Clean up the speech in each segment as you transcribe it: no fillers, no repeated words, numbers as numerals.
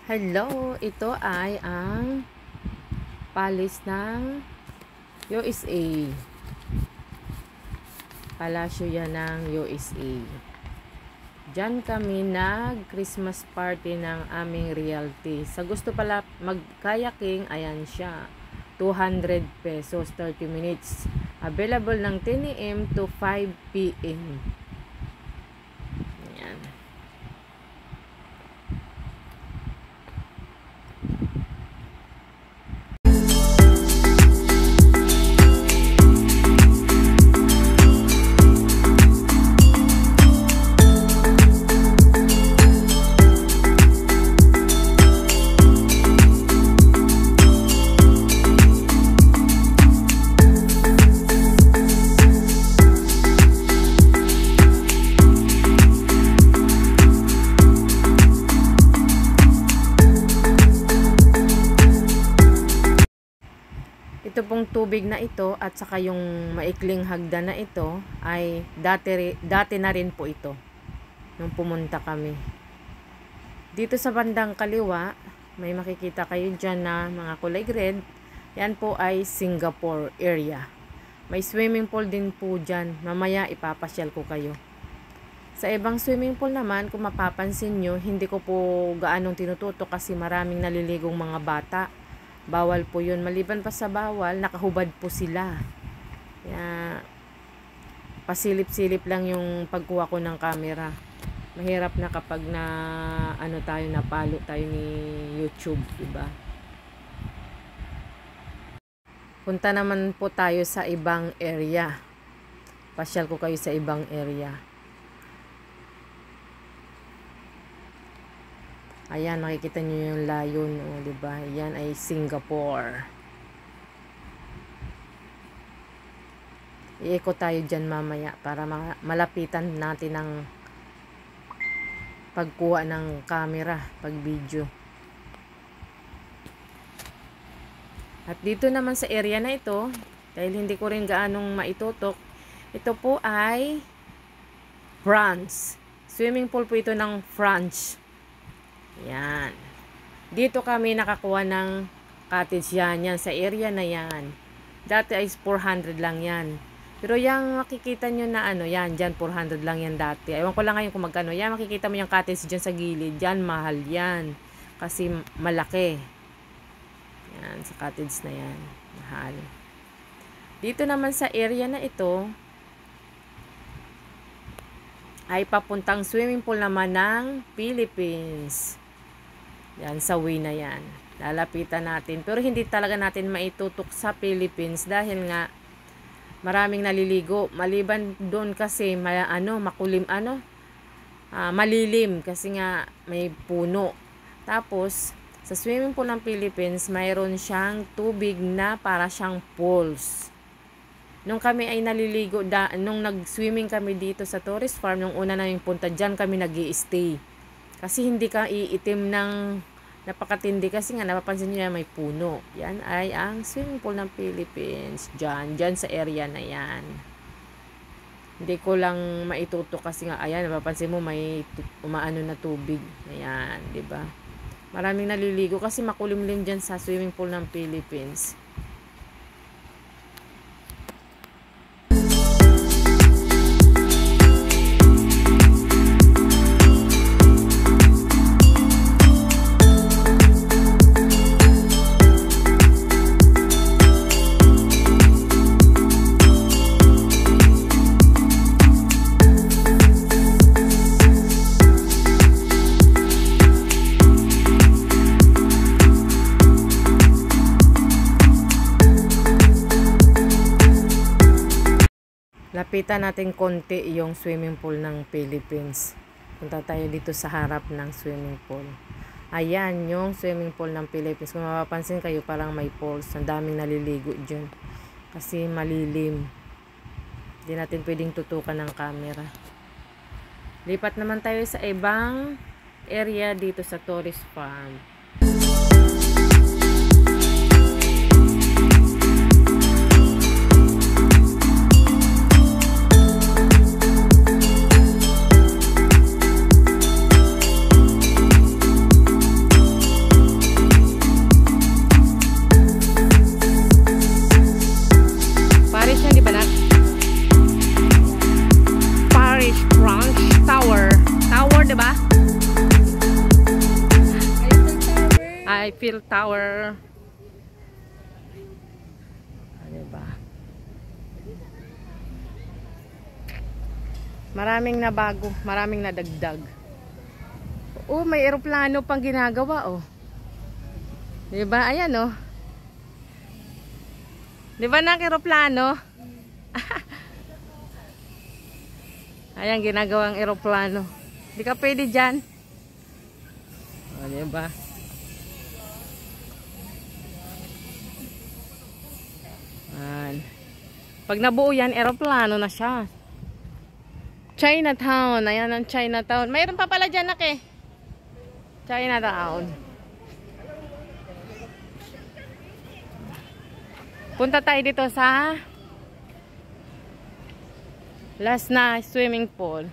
Hello, ito ay ang palace ng USA. Palasyo yan ng USA. Diyan kami nag-Christmas party ng aming realty. Sa gusto pala mag-kayaking, ayan siya. 200 pesos, 30 minutes. Available ng 10 a.m. to 5 p.m. Ayan. Ito pong tubig na ito at saka yung maikling hagdan na ito ay dati na rin po ito nung pumunta kami. Dito sa bandang kaliwa, may makikita kayo dyan na mga kulay red. Yan po ay Singapore area. May swimming pool din po dyan. Mamaya ipapasyal ko kayo. Sa ibang swimming pool naman, kung mapapansin nyo, hindi ko po gaanong tinututok kasi maraming naliligong mga bata. Bawal po yun. Maliban pa sa bawal, nakahubad po sila. Kaya, pasilip-silip lang yung pagkuha ko ng camera. Mahirap na kapag napalo tayo ni YouTube, diba? Punta naman po tayo sa ibang area. Pasyal ko kayo sa ibang area. Ayan, makikita nyo yung layon, diba? Yan ay Singapore. Iikot tayo dyan mamaya para malapitan natin ang pagkuha ng camera, pag video. At dito naman sa area na ito, dahil hindi ko rin gaanong maitutok, ito po ay France. Swimming pool po ito ng France. Yan. Dito kami nakakuha ng cottage yan sa area na yan. Dati ay 400 lang yan. Pero yung makikita nyo na yan, dyan 400 lang yan dati. Ewan ko lang ngayon kung magkano. Yan, makikita mo yung cottage dyan sa gilid. Dyan, mahal yan. Kasi malaki. Yan, sa cottage na yan. Mahal. Dito naman sa area na ito, ay papuntang swimming pool naman ng Philippines. Yan, sa way na yan. Lalapitan natin. Pero hindi talaga natin maitutok sa Philippines dahil nga maraming naliligo. Maliban doon kasi malilim kasi nga may puno. Tapos, sa swimming pool ng Philippines, mayroon siyang tubig na para siyang pools. Nung kami ay naliligo, nung nag-swimming kami dito sa Tourist Farm, nung una naming punta, dyan kami nag-i-stay. Kasi hindi ka iitim ng napakatindi kasi nga napapansin nyo may puno. Yan ay ang swimming pool ng Philippines. Dyan sa area na yan. Hindi ko lang maitutok kasi nga, ayan, napapansin mo may umaano na tubig. Ayan, diba? Maraming naliligo kasi makulimlim dyan sa swimming pool ng Philippines. Lapitan natin konti yung swimming pool ng Philippines. Punta tayo dito sa harap ng swimming pool. Ayan yung swimming pool ng Philippines. Kung mapapansin kayo, parang may pools. Ang daming naliligo dyan. Kasi malilim. Hindi natin pwedeng tutukan ng camera. Lipat naman tayo sa ibang area dito sa Tourist Farm. Eiffel Tower. Diba? Maraming nabago, maraming nadagdag. Oh, may eroplano pang ginagawa, oh. Diba? Ayan, oh. Diba na eroplano? Ayan, ginagawang eroplano. Hindi ka pwede dyan. O, diba? Ayan. Pag nabuo yan, eroplano na siya. Chinatown. Ayan ang Chinatown. Mayroon pa pala dyan, eh. Chinatown. Punta tayo dito sa last na swimming pool.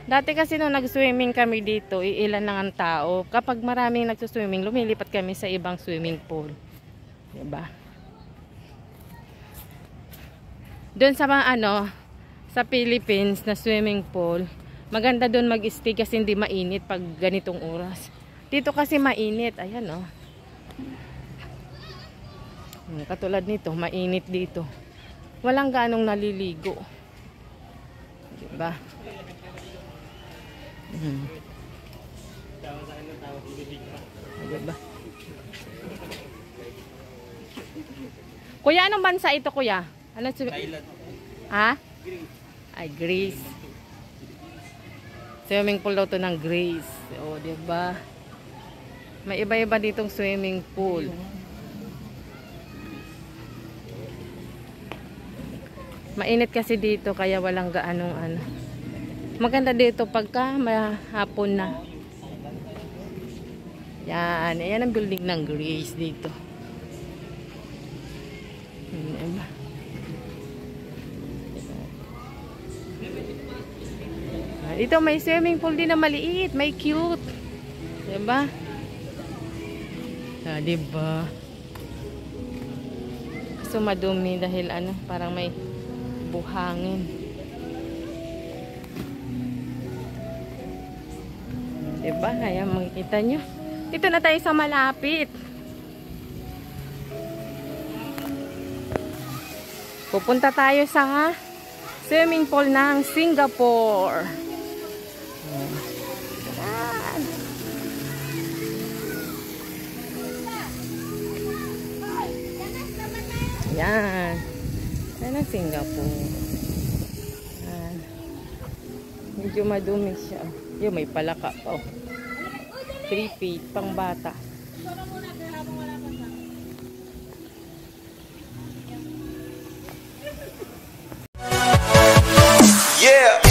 Dati kasi nung nag-swimming kami dito, iilan lang ang tao. Kapag maraming nagsuswimming, lumilipat kami sa ibang swimming pool. Diba? Doon sa mga sa Philippines na swimming pool, maganda doon mag-stay kasi hindi mainit pag ganitong oras. Dito kasi mainit. Ayan, oh. Katulad nito, mainit dito. Walang ganong naliligo. Diba? Diba? Kuya, anong bansa ito, kuya? Ano? Thailand. Ha? Ay, Greece. Swimming pool daw to ng Greece. O, diba? May iba-iba ditong swimming pool. Mainit kasi dito kaya walang gaanong Maganda dito pagka mahapon na. Yan. Ayan ang building ng Greece dito. Dito may swimming pool din na maliit. May cute. Diba? Diba? So madumi dahil parang may buhangin. Diba? Kaya makikita nyo. Dito na tayo sa malapit. Pupunta tayo sa swimming pool ng Singapore. Yan. Yan ang Singapore. Yan. Medyo madumi siya. Yung may palaka pa. 3 feet pang bata. Yeah.